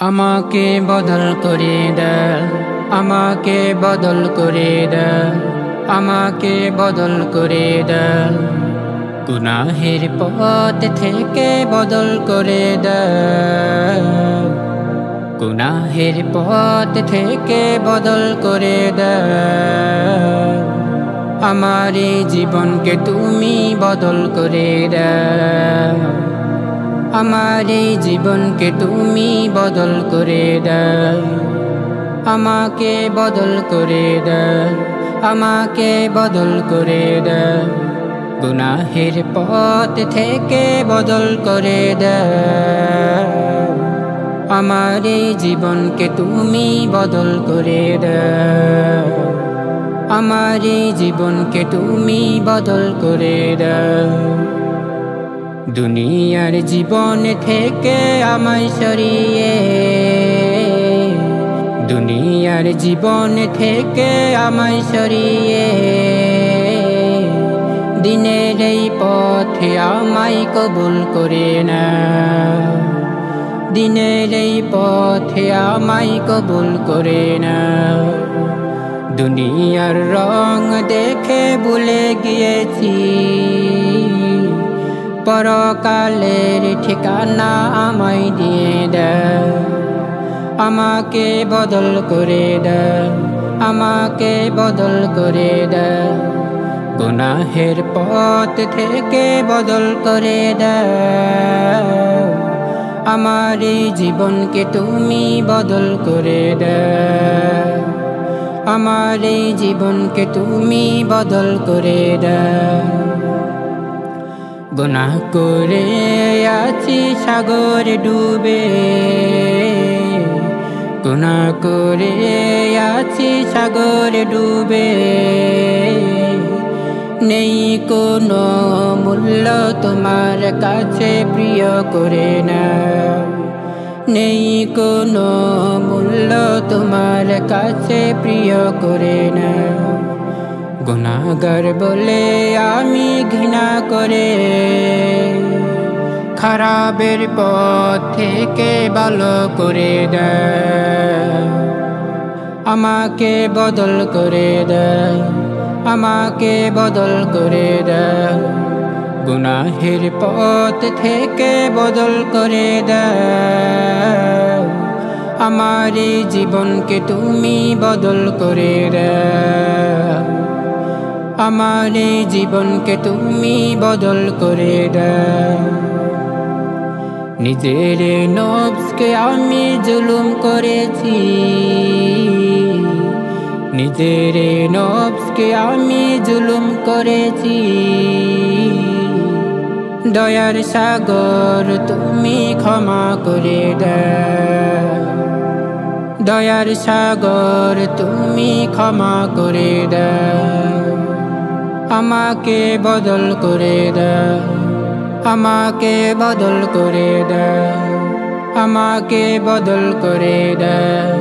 আমাকে বদল করে দাও, আমাকে বদল করে দাও, আমাকে বদল করে দাও। গুনাহের পথ থেকে বদল করে দাও, গুনাহের পথ থেকে বদল করে দাও। আমার এই জীবনকে তুমি বদল করে দাও, আমার এই জীবনকে তুমি বদল করে দাও। আমাকে বদল করে দাও, আমাকে বদল করে দাও। গুনাহের পথ থেকে বদল করে দাও। আমার এই জীবনকে তুমি বদল করে দাও, আমার এই জীবনকে তুমি বদল করে দাও। দুনিয়ার জীবন থেকে আমায় সরিয়ে, দুনিয়ার জীবন থেকে আমায় সরিয়ে, দিনের এই পথে আমায় কবুল করে নাও, দিনের এই পথে আমায় কবুল করে নাও। দুনিয়ার রং দেখে ভুলে গিয়েছি, পরকালের ঠিকানা আমায় দিয়ে দাও। আমাকে বদল করে দাও, আমাকে বদল করে দাও। গুনাহের পথ থেকে বদল করে দাও। আমার এই জীবনকে তুমি বদল করে দাও, আমার এই জীবনকে তুমি বদল করে দাও। গুনাহ করে আছি সাগর ডুবে, গুনাহ করে আছি সাগর ডুবে। নেই কোনো মূল্য তোমার কাছে প্রিয় করে নাও, নেই কোনো মূল্য তোমার কাছে প্রিয় করে নাও। গুনাহগার বলে আমি ঘৃণা করে, খারাপের পথ থেকে ভালো করে দাও। আমাকে বদল করে দাও, আমাকে বদল করে দাও। গুনাহের পথ থেকে বদল করে দাও। আমার এই জীবনকে তুমি বদল করে দাও, আমার এই জীবনকে তুমি বদল করে দাও। নিজের নফসকে আমি জুলুম করেছি, নিজের নফসকে আমি জুলুম করেছি। দয়ার সাগর তুমি ক্ষমা করে দাও, দয়ার সাগর তুমি ক্ষমা করে দাও। আমাকে বদল করে দাও, আমাকে বদল করে দাও, আমাকে বদল করে দাও।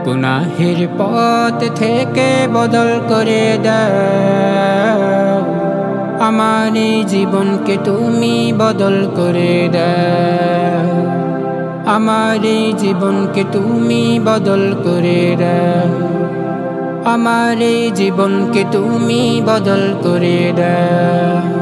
গুনাহের পথ থেকে বদল করে দাও। আমার এই জীবনকে তুমি বদল করে দাও, আমার এই জীবনকে তুমি বদল করে দাও। আমার এই জীবনকে তুমি বদল করে দাও।